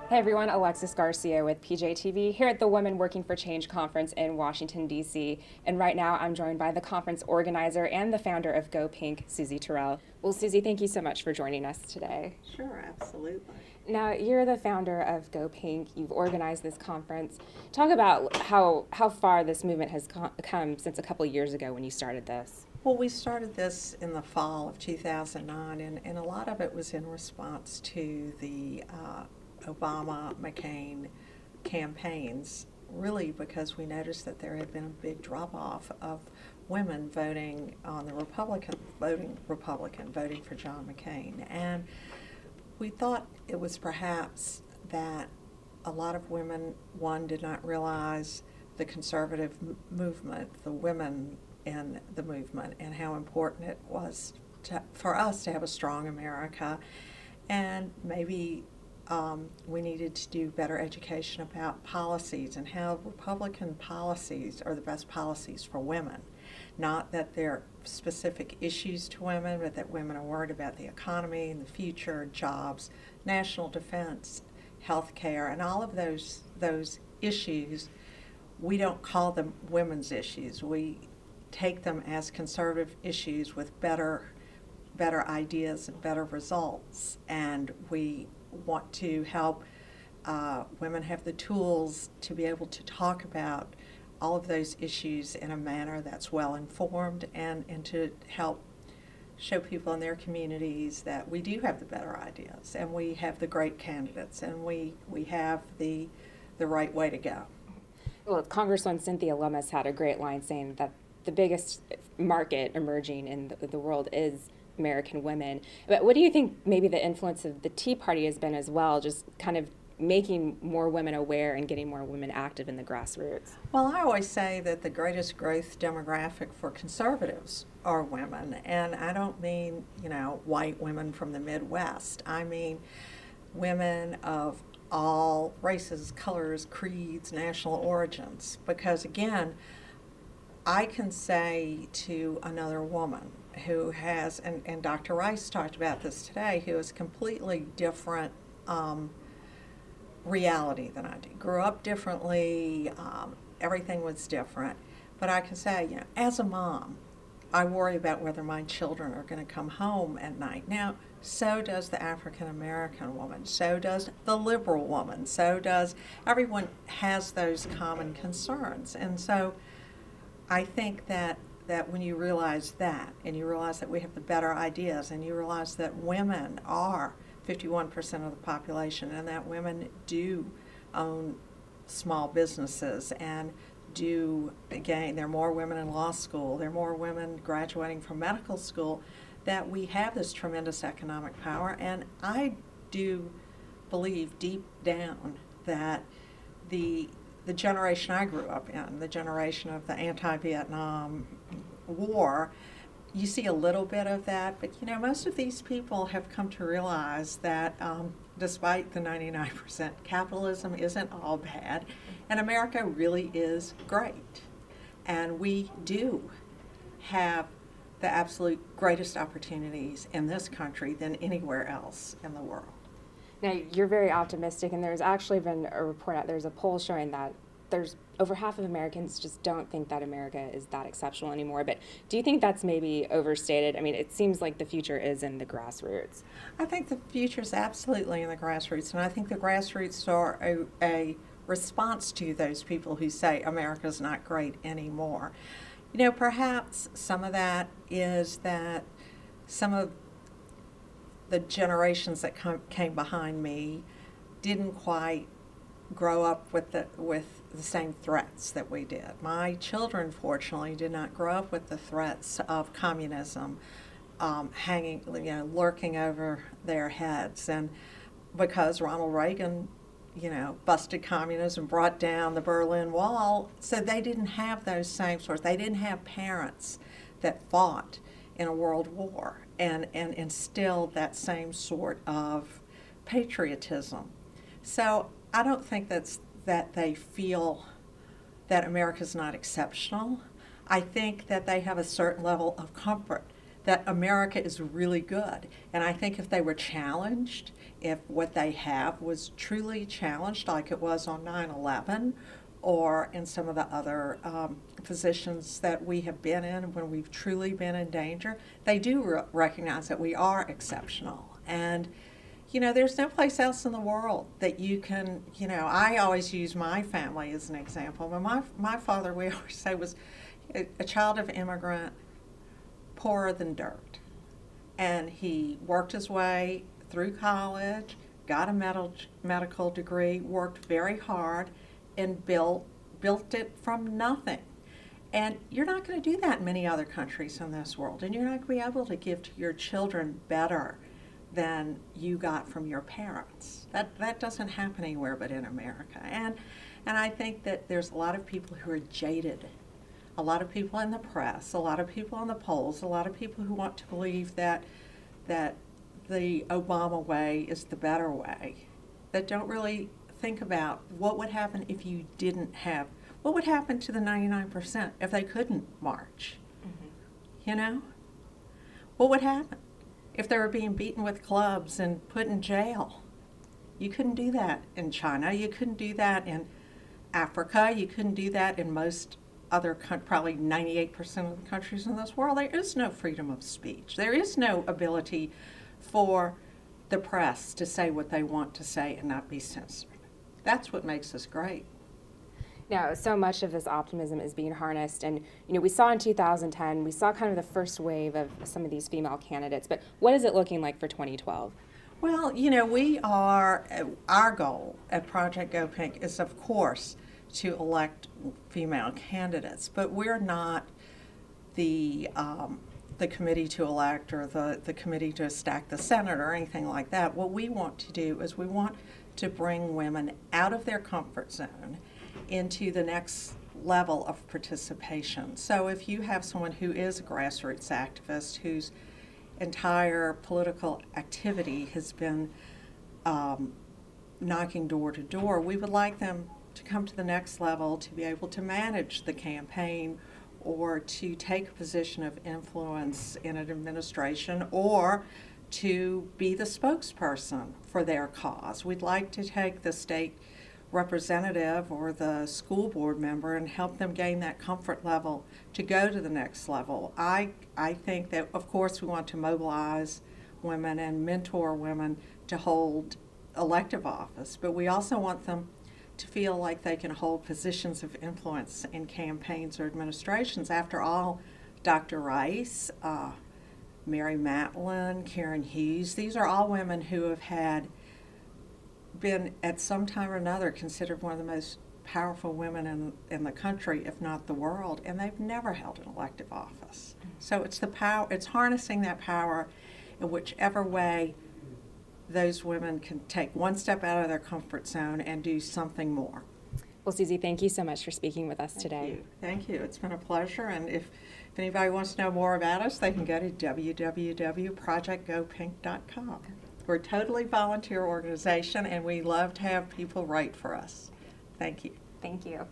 Hey everyone, Alexis Garcia with PJTV here at the Women Working for Change conference in Washington, D.C. And right now I'm joined by the conference organizer and the founder of Go Pink, Suzanne Terrell. Well, Susie, thank you so much for joining us today. Sure, absolutely. Now, you're the founder of Go Pink. You've organized this conference. Talk about how far this movement has come since a couple of years ago when you started this. Well, we started this in the fall of 2009, and a lot of it was in response to the Obama-McCain campaigns, really because we noticed that there had been a big drop-off of women voting on the voting for John McCain. And we thought it was perhaps that a lot of women, one, did not realize the conservative movement, the women in the movement, and how important it was for us to have a strong America. And maybe we needed to do better education about policies and how Republican policies are the best policies for women. Not that they're specific issues to women, but that women are worried about the economy and the future, jobs, national defense, health care, and all of those issues. We don't call them women's issues. We take them as conservative issues with better ideas and better results, and we want to help women have the tools to be able to talk about all of those issues in a manner that's well informed, and to help show people in their communities that we do have the better ideas and we have the great candidates and we have the right way to go. Well, Congresswoman Cynthia Lummis had a great line saying that the biggest market emerging in the world is American women. But what do you think maybe the influence of the Tea Party has been as well, just kind of making more women aware and getting more women active in the grassroots? Well, I always say that the greatest growth demographic for conservatives are women, and I don't mean, white women from the Midwest. I mean women of all races, colors, creeds, national origins, because again, I can say to another woman who has, and Dr. Rice talked about this today, who has completely different reality than I do. Grew up differently, everything was different. But I can say, as a mom, I worry about whether my children are going to come home at night. Now, so does the African American woman, so does the liberal woman, so does everyone has those common concerns. And so I think that when you realize that, and you realize that we have the better ideas, and you realize that women are 51% of the population, and that women do own small businesses and do, again, there are more women in law school, there are more women graduating from medical school, that we have this tremendous economic power. And I do believe deep down that the generation I grew up in, the generation of the anti-Vietnam War, you see a little bit of that, but most of these people have come to realize that despite the 99%, capitalism isn't all bad, and America really is great. And we do have the absolute greatest opportunities in this country than anywhere else in the world. Now, you're very optimistic, and there's actually been a report out, there's a poll showing that there's over half of Americans just don't think that America is that exceptional anymore. But do you think that's maybe overstated? I mean, it seems like the future is in the grassroots. I think the future is absolutely in the grassroots, and I think the grassroots are a response to those people who say America's not great anymore. Perhaps some of that is that some of the generations that came behind me didn't quite grow up with the same threats that we did. My children, fortunately, did not grow up with the threats of communism hanging, lurking over their heads. And because Ronald Reagan, busted communism, brought down the Berlin Wall, so they didn't have those same sorts. They didn't have parents that fought in a world war and instilled that same sort of patriotism. So I don't think that they feel that America's not exceptional. I think that they have a certain level of comfort that America is really good. And I think if they were challenged, if what they have was truly challenged, like it was on 9/11, or in some of the other positions that we have been in when we've truly been in danger, they do recognize that we are exceptional. And, you know, there's no place else in the world that you can, you know, I always use my family as an example. But my father, we always say, was a child of immigrant, poorer than dirt. And he worked his way through college, got a medical degree, worked very hard, and built it from nothing. And you're not going to do that in many other countries in this world. And you're not going to be able to give to your children better than you got from your parents. That doesn't happen anywhere but in America. And I think that there's a lot of people who are jaded. A lot of people in the press, a lot of people in the polls, a lot of people who want to believe that the Obama way is the better way, that don't really think about what would happen if you didn't have, what would happen to the 99% if they couldn't march? Mm-hmm. You know? What would happen if they were being beaten with clubs and put in jail? You couldn't do that in China. You couldn't do that in Africa. You couldn't do that in most other, probably 98% of the countries in this world. There is no freedom of speech. There is no ability for the press to say what they want to say and not be censored. That's what makes us great. Now, so much of this optimism is being harnessed, and you know, we saw in 2010, we saw kind of the first wave of some of these female candidates, but what is it looking like for 2012? Well, you know, our goal at Project Go Pink is, of course, to elect female candidates, but we're not the committee to elect or the committee to stack the Senate or anything like that. What we want to do is we want to bring women out of their comfort zone into the next level of participation. So if you have someone who is a grassroots activist whose entire political activity has been knocking door to door, we would like them to come to the next level, to be able to manage the campaign or to take a position of influence in an administration or to be the spokesperson for their cause. We'd like to take the state representative or the school board member and help them gain that comfort level to go to the next level. I think that, of course, we want to mobilize women and mentor women to hold elective office, but we also want them to feel like they can hold positions of influence in campaigns or administrations. After all, Dr. Rice, Mary Matlin, Karen Hughes, these are all women who have been at some time or another considered one of the most powerful women in the country, if not the world, and they've never held an elective office. So it's the power, it's harnessing that power in whichever way those women can take one step out of their comfort zone and do something more. Well, Susie, thank you so much for speaking with us today. Thank you. It's been a pleasure. And if anybody wants to know more about us, they can go to www.projectgopink.com. We're a totally volunteer organization, and we love to have people write for us. Thank you. Thank you.